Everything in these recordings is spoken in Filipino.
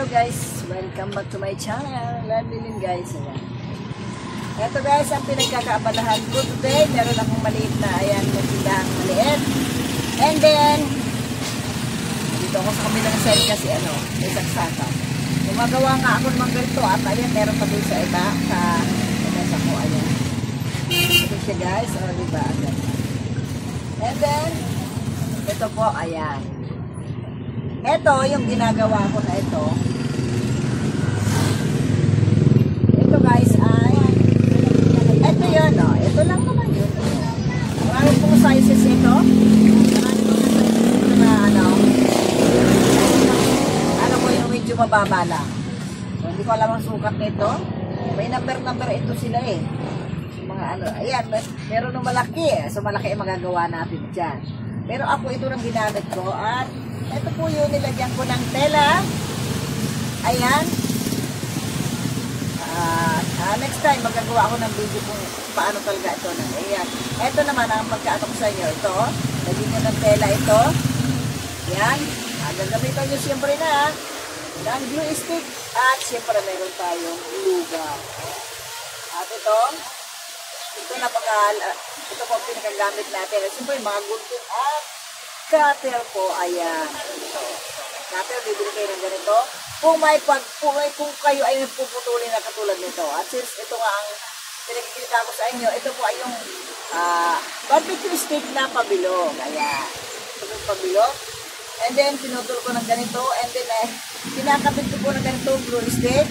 Hello guys, welcome back to my channel. Lalilin guys. Ayan. Ito guys, ang pinagkakaabalahan ko today. Meron akong maliit na, ayan, may tindahang maliit. And then, dito ako sa kabilang side kasi may saksaka. Gumagawa nga ako ng ganito at ayan, meron pa doon sa iba. Sa ko, ayan. Ito siya guys, diba? Ayan. And then, ito po, ayan. Ito, yung ginagawa ko na ito. Ito guys ay, ito yun, ito lang naman yun. Marami pong sizes ito. Marami pong sizes ito na ano po yung medyo mababa lang. So, hindi ko alam ang sukat nito. May number ito sila eh. Mga ayan, meron ng malaki eh. So, malaki ang magagawa natin dyan. Pero ako ito lang ginamit ko at ito po yung nilagyan ko ng tela. Ayan. Next time, magagawa ako ng video kung paano talaga ito. Ayan. Ito naman ang pagkaatok sa inyo. Ito, lagyan nyo ng tela ito. Ayan. Gagamitan nyo siyempre na ng glue stick. At siyempre meron tayong luga. At ito po pinagagamit natin. Siyempre mga gunting at cutter po, ayan. Cutter, bibili kayo ng ganito. Kung kayo ay nagpuputulin na katulad nito. At since ito nga ang pinagkikita ko sa inyo, ito po ay yung barbecue stick na pabilog. Ayan. Ito yung pabilog. And then, pinutol ko ng ganito. And then, pinakapit ko po ng ganito, glue stick.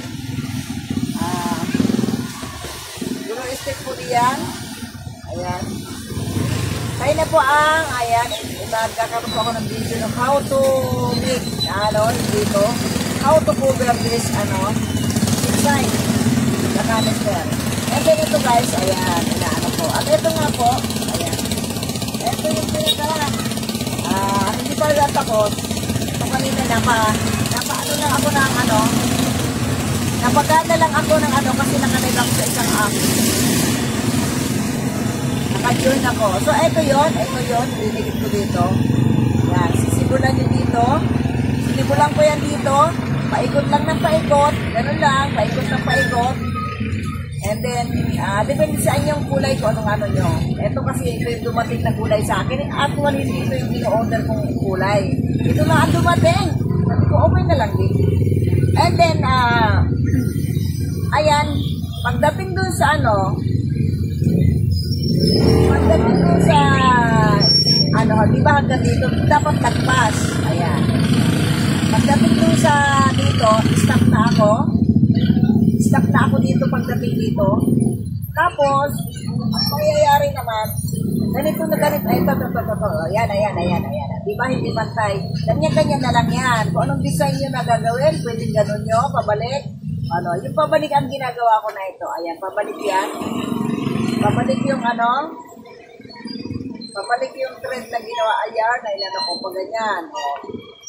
Glue stick po diyan. Ayan. Kaya na po ayan, magkakaroon po ako ng video ng how to make, dito, how to cover this, inside, the canister. And then ito guys, ayan, po. At ito nga po, ayan, ito yung pinaka, hindi pa rin takot, ito kanina napaano lang ako ng napaganda lang ako ng kasi nakalilang sa isang app. Naka-join ako. So, ito yun, dinigit ko dito. Yan, sisibulan nyo dito. Sinibulan ko yan dito. Paikot lang ng paikot. Ganun lang, paikot ng paikot. And then, depende sa inyong kulay ko anong nyo. Ito kasi ito yung dumating na kulay sa akin. Actually, dito yung in-order kong kulay. Ito na ang dumating. Sabi ko, okay na lang din. And then, ayan, pagdating dun sa pagdating dun sa di ba hanggang dito dapat lagpas, ayan. Pagdating dun sa dito, stop na ako dito pagdating dito. Tapos ang mangyayari naman ganito na ganito, ayan, di ba hindi pantay, ganyan na lang yan. Kung anong design nyo na gagawin, pwedeng ganun nyo, pabalik yung pabalik ang ginagawa ko na ito, ayan, pabalik yan. Pabalik yung pabalik yung thread na ginawa ayar na ilan ako pa ganyan.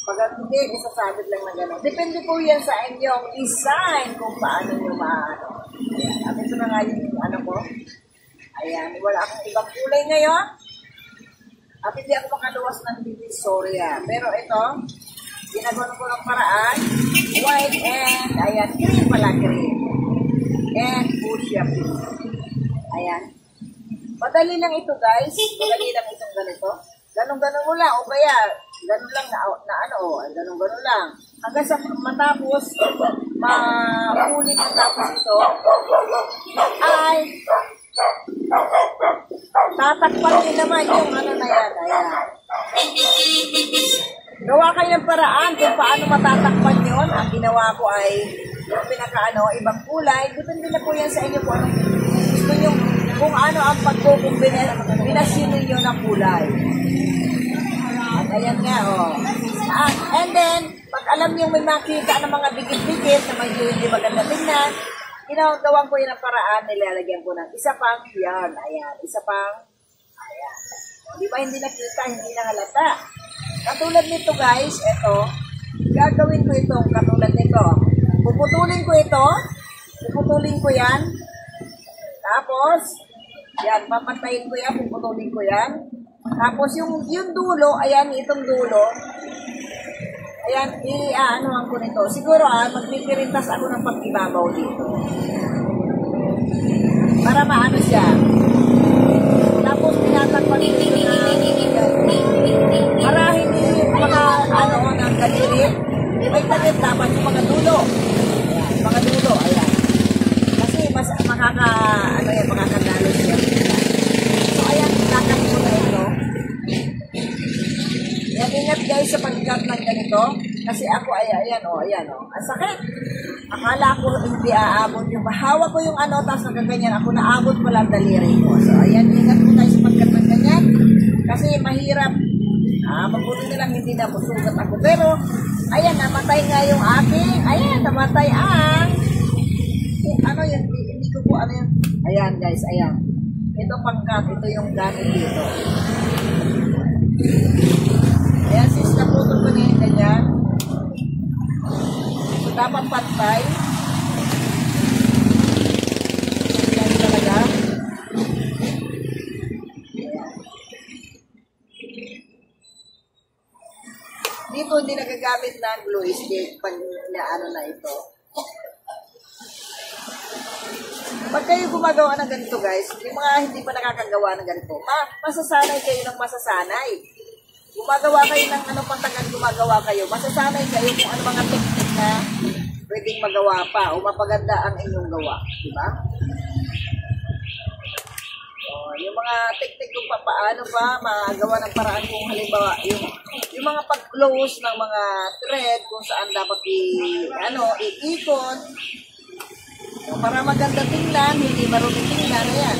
Pag hindi, isasabit lang na gano'n. Depende po yan sa inyong design kung paano nyo Ayan, at ito na nga yung ko. Ayan, wala akong ibang kulay ngayon. At hindi ako makaluwas ng divisoria. Pero ito, ginagawa ko ng paraan. White and, ayan, green pala, green. And fuchsia pink. Ayan. Madali lang ito guys. Madali lang itong ganito. Ganun mo lang. O kaya, ganun lang ganun lang. Hanggang sa matapos, mahuli matapos ito, ay, tatakpan din naman yung na yan. Ayan. Gawa kayo ng paraan kung paano matatakpan yun. Ang ginawa ko ay, yung ibang kulay. Depende na po yan sa inyo kung gusto nyo, kung ano ang pagkukumbinasyon ninyo ng kulay. At ayan nga, and then, pag alam nyo may makita ng mga dikit-dikit na medyo hindi maganda tingnan, ginagawan ko yun ang paraan, nilalagyan ko ng isa pang yan, ayan, ayan. Di ba hindi nakita, hindi nahalata. Katulad nito guys, ito, gagawin ko itong katulad nito. Puputulin ko yan. Tapos, yan, papantayin ko yan, puputulin ko yan. Tapos, yung dulo, ayan, itong dulo, Ayan, i-aanohan ko nito. Siguro magpipirintas ako ng pag-ibabaw dito. Para maano siya. Tapos tinatakpan dito na para hindi mga ano ng kadiri. May tagit dapat yung mga dulo. Ayan, mga dulo. Ayan. Kasi mas makakadalo siya. So ayan, takat ko na ito. Yan, ingat guys sa pag-cut ng ganito. Kasi ako, ayan o. Ang sakit. Akala ko hindi aabot yung hawak ko yung ano, tapos nagkaganyan ako, naabot ko lang daliri ko. So, ayan, ingat ko tayo sa pag-cut ng ganyan. Kasi mahirap. Mabuti na lang hindi na sugat ako. Pero, ayan, namatay nga yung aking. Ayan, namatay ang. Ano yun? Hindi ko po ano yun. Ayan guys, ayan. Ito pang-cut. Ito yung gamit dito. Ayan, sis, naputol ko na yung ganyan. So, dapat pantay. Ayan talaga. Dito, hindi nagagamit ng glue stick pag inaano na ito. Pag kayo gumagawa ng ganito guys, yung mga hindi pa nakakagawa ng ganito, masasanay kayo ng masasanay. Gumagawa kayo ng ano pantagan gumagawa kayo, masasanay kayo kung ano mga technique na pwedeng magawa pa o mapaganda ang inyong gawa. Diba? So, yung mga technique kung paano ba magawa ng paraan kung halimbawa yung mga pag-close ng mga thread kung saan dapat iikot para maganda tingnan, hindi marunong tingnan. Ayan.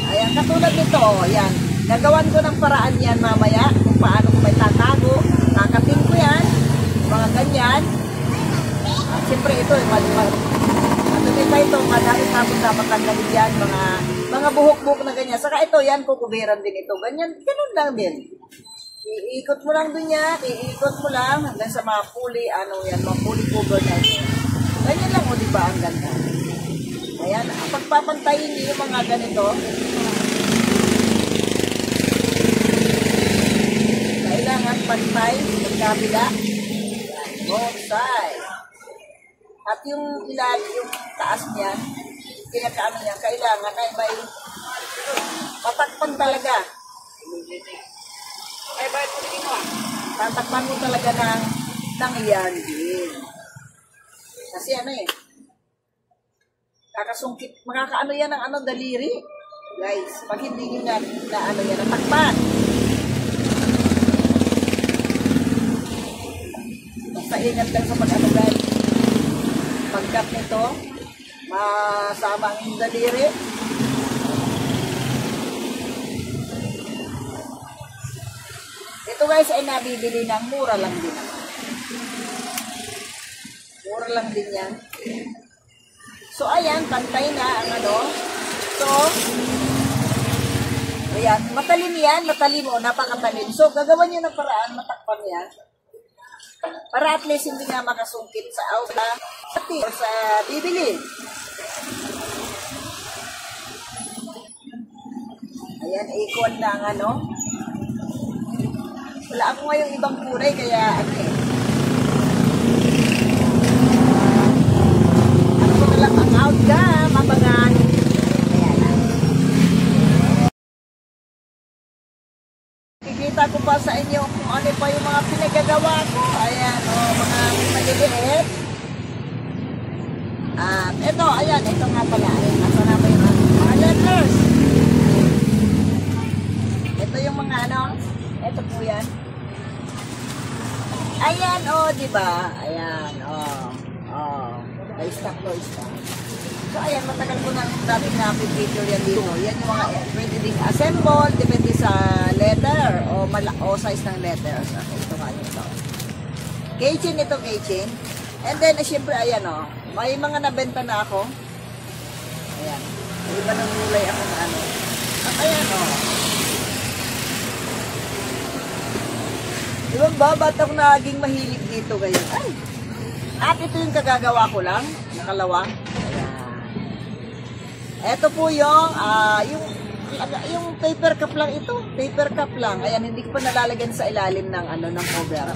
Ayan, katulad nito, ayan. Gagawan ko ng paraan yan mamaya kung paano ko may tatago. Kakatin ko yan. Mga ganyan. At siyempre ito, madami tapos dapat tanggalin yan. Mga buhok-buhok na ganyan. Saka ito, yan, kukubiran din ito. Ganyan, ganun lang din. Iikot mo lang dun yan. Iikot mo lang hanggang sa mga puli, mga puli cover na ito. Ganyan lang, o diba, ang ganda. Ayan, pagpapantayin niyo yung mga ganito, kailangan pantay ng kabila, both side. At yung taas niyan, pinakaano niya, kailangan ay may patakpan talaga. Ay, bakit mo tingin mo? Tatakpan mo talaga ng yan din. Kasi kakasungkit, makakaano yan ng daliri. Guys, pag hindi nyo yan, natakpan. Basta ingat lang sa pag-ano guys. Pagkat nito, masama ang daliri. Ito guys ay nabibili ng mura lang din naman. Mura lang din yan. So, ayan, pantay na ang So, ayan, matalim yan, napakatalim. So, gagawan nyo ng paraan, matakpan yan. Para at least hindi nga makasungkit sa outla o sa bibili. Ayan, ikon na ang Wala ako ngayong ibang kulay, kaya lang ang outcome, mabangan. Ayan lang. Kikita ko pa sa inyo kung ano pa yung mga pinagagawa ko. Ayan, mga maliliit. Ito, ayan, ito nga pala. Ayan, nasa na ba yung mga letters? Ito yung mga ito po yan. Ayan, diba? Ayan, stock. So, ayan, matagal ko nang dating na-video yan dito. Yan yung mga pwede ding assemble, depende sa letter o size ng letters. Okay, ito nga yun ito. Keychain ito, keychain. And then, syempre, ayan may mga nabenta na ako. Ayan. May iba ng kulay ako na At ayan Diba ba, ba't ako naging mahilig dito ngayon? Ay! At ito yung kagagawa ko lang, nakalawang. Ayan. Ito po yung yung paper cup lang ito. Paper cup lang. Ayan, hindi ko pa nalalagyan sa ilalim ng ng cover.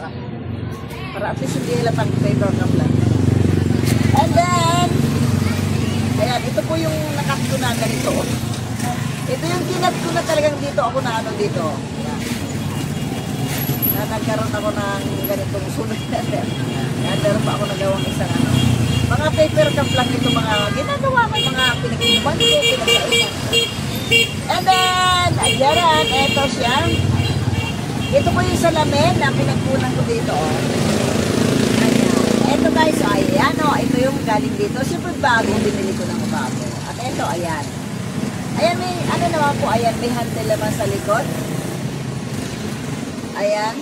Para at least hindi halatang paper cup lang. And then, ayan, ito po yung nakat ko na ganito. Ito yung kinat ko na talagang dito. Ako na dito. Ayan. Na nagkaroon ako ng ganitong sunod na. Ayan, meron pa ako nagawang isang mga paper cup lang ito, mga ginagawa ko, mga pinag-inuman ko, pinag-inuman. And then, ayan, eto siya. Ito po yung salamin na pinagkunan ko dito. Ayan. Eto guys, ayan ito yung galing dito. Siyempre bago, binili ko ng bago. At eto, ayan. Ayan, may, naman po, ayan, may handle naman sa likod. Ayan.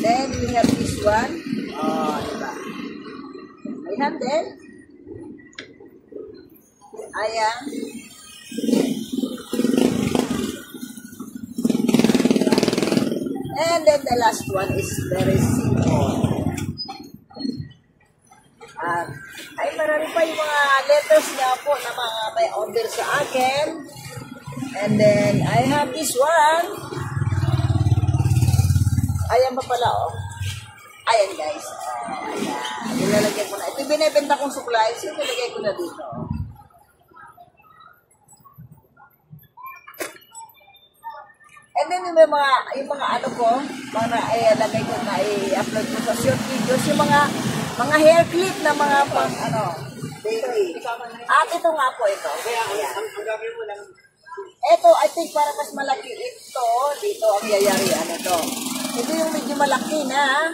Then we have this one. Oh, diba? May handle. Ayan. And then the last one is very simple. Ay, marami pa yung mga letters nga po na mga may order sa akin. And then I have this one. Ayan pa pala, oh. Ayan, guys. Ayan. Ilalagay ko na. Ito yung binibenta kong supplies. Yung nilagay ko na dito. And then, yung mga ano ko, mga lagay ko na i-upload ko sa short videos, yung mga hair clip na mga pang, baby. At ito nga po ito. Ayan. Ito, I think para mas malaki ito, dito ang yayarian ito. Ito yung medyo malaki na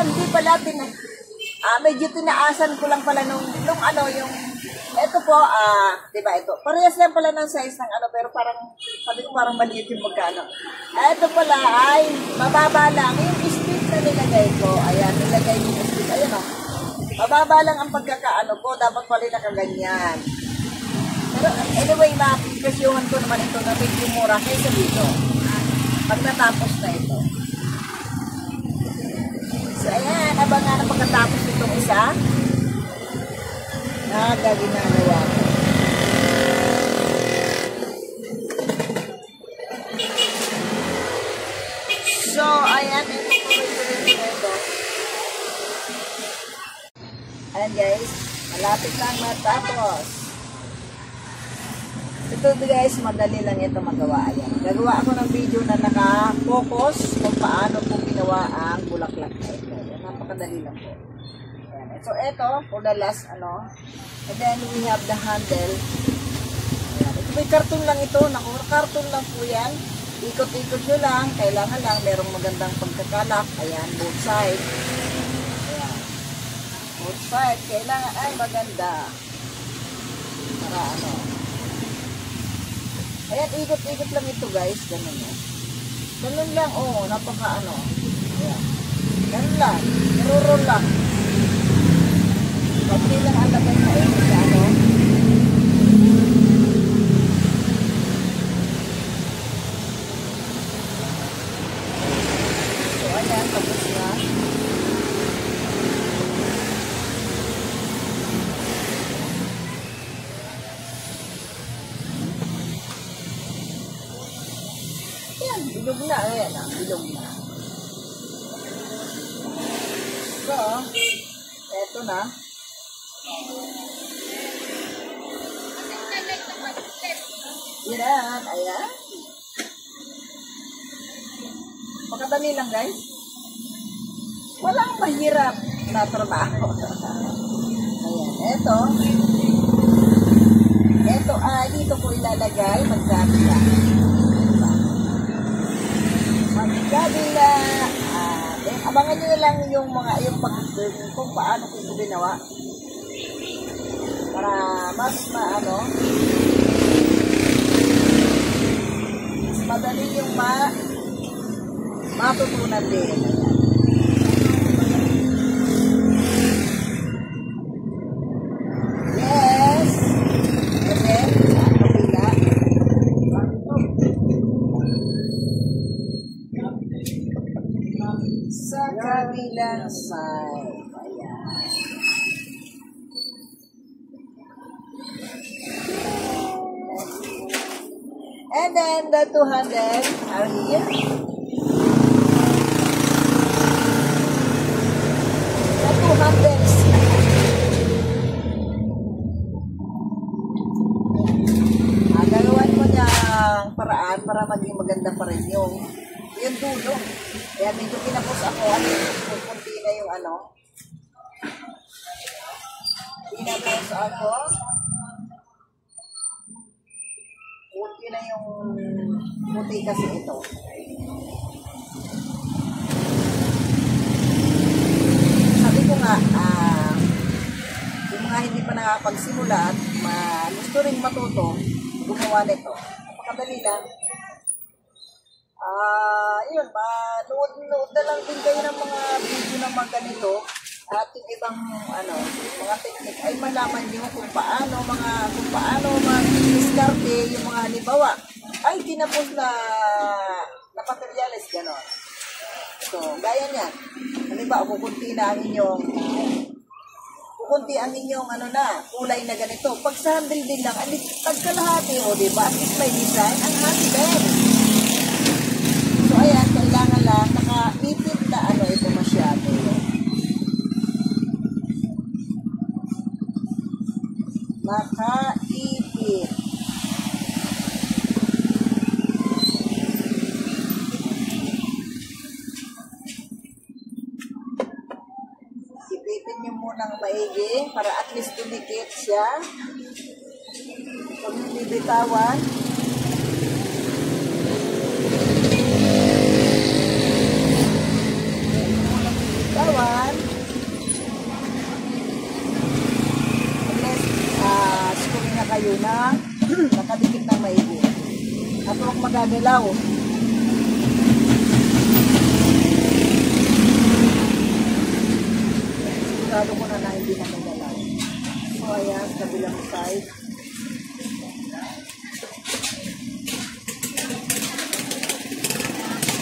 hindi pala, medyo tinaasan ko lang pala nung yung, ito po, diba ito, parehas lang pala ng size ng pero parang, sabi ko parang maliit yung magkano. Ito pala ay, mababa lang, yung stick na nilagay ko, ayan, nilagay ko yung stick, ayan mababa lang ang pagkakaano ko, dapat pala nakaganyan. Pero anyway, ma-presyuhan ko naman ito na medyo mura kaysa dito. Pag natapos na ito. So, ayan. Abangan na pagkatapos itong isa. Ginagawa ko. So, ayan. Ito. Ayan guys. Malapit lang matapos. Ito guys, madali lang ito magawa. Ayan. Gagawa ako ng video na naka-focus kung paano po ginawa ang bulaklak na ito. Ayan, napakadali lang po. Ayan. So, ito, for the last, and then we have the handle. Ayan. Ito may karton lang ito. Karton lang po yan. Ikot-ikot nyo lang. Kailangan lang merong magandang pagkakalak. Ayan, both side. Ayan. Both side. Kailangan ay maganda. Para Ayan, ikot-ikot lang ito guys. Ganun Ganun lang, napaka Ayan. Ganun lang. Nirurol lang. Pati lang ang lagay na So, ayan, tapos na. Bilog na, ayan bilog na. So, eto na. Yan, ayan. Pakadali lang guys. Walang mahirap na trabaho. Ayan, eto. Eto, dito ko ilalagay, magkabila. Magkabila. Abangan nyo na lang yung kung paano ko ito ginawa. Para mas madali yung matutunan din. Yes. And then, sa kabilang side. Ayan. then the 200 are here. The 200s. Gagawan mo niyang paraan para maging maganda pa rin yung dulo. Kaya medyo kinapos ako. Kunti na yung kinapos ako. Kunti na yung puti kasi ito. Sabi ko nga, yung mga hindi pa nakapagsimula at gusto rin matuto, gumawa nito. Napakadali lang. Yun, manood na lang din kayo ng mga video ng mga ganito at yung ibang mga technique ay malaman niyo kung paano mag-diskarte yung mga halimbawa ay tinapos na materials gano'n. So, gaya niyan. Halimbawa, kukunti ang inyong kulay na ganito. Pag sa handle din lang, tagkalahati o, diba? At least may design, ang happy din. So, ayan, kailangan lang naka-ipit na ito masyado. Naka-ipit. Ipitin nyo munang maigi para at least dumikit siya. Huwag nyo bibitawan. Kayo na nakadikit ng maigi at huwag magagalaw. Sigurado ko na hindi nagagalaw. So ayan, kabilang side.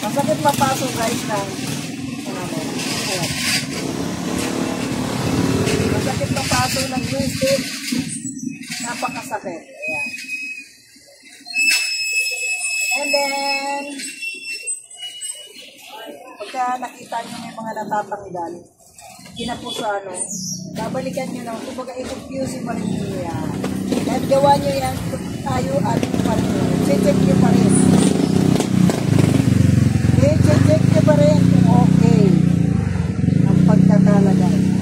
Masakit mapasok guys ng ayan. Masakit mapasok ng glue stick. Napakasakit. Ayan. And then, pagka nakita nyo may mga natatanggal, kinapos babalikan nyo lang. Kumbaga, i-confuse pa rin nyo yan. At gawa nyo yan, tayo at pa rin nyo. Check nyo pa rin. Check nyo pa rin kung okay ang pagkakalagay.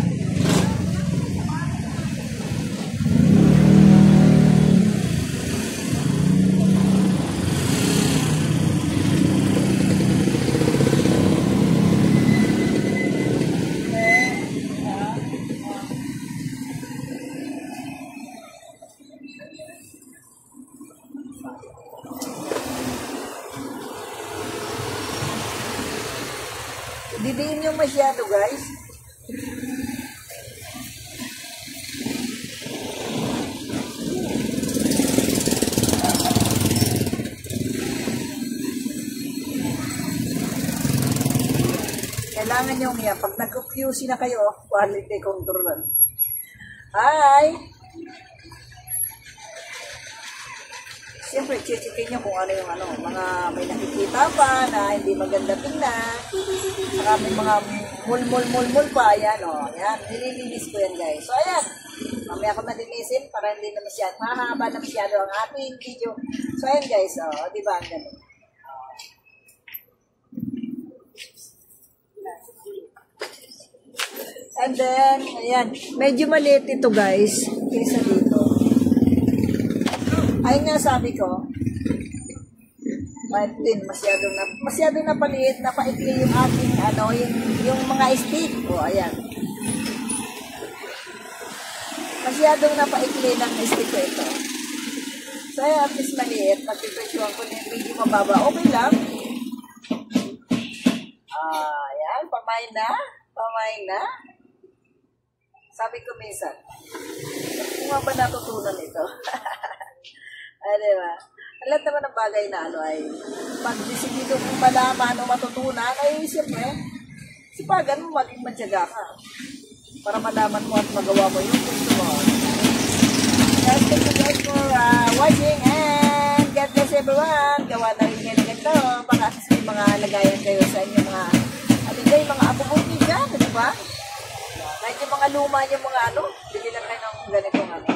Didiin nyo masyado guys. Kailangan nyo yan. Pag nag-QC na kayo, quality control. Hi! Siyempre, chichikin nyo kung ano yung mga may nakikita pa na hindi maganda tingnan. Saka may mga mul pa. Ayan, Ayan, nililinis ko yan, guys. So, ayan. Mamaya ako nalinisin para hindi na masyado. Mahaba na masyado ang ating video. So, ayan, guys. Diba? Ang ganun. And then, ayan. Medyo maliit ito, guys. Kaysa dito. Ayun nga sabi ko, masyado na paliit, na paikli yung ating, yung mga stick. Ayan. Masyadong napaikli ng stick ko ito. So, at least maliit. Pag-presyon ko na yung medyo mababa. Okay lang. Ayan. Pamay na. Sabi ko minsan, kung nga ba natutunan ito? Diba? Alam naman ang bagay na ay pag disidido kong malaman o matutunan, ay siyempre, sipagan mo, maging matyaga ka. Para malaman mo at magawa mo yung gusto mo. Thank you guys for watching and God bless everyone. Gawa na rin kayo na ganito. Baka may mga lagayan kayo sa inyong mga, ano dyan, yung mga abubuti dyan, di ba? Kahit yung mga luma yung mga ano, bigyan lang kayo ng ganitong ano.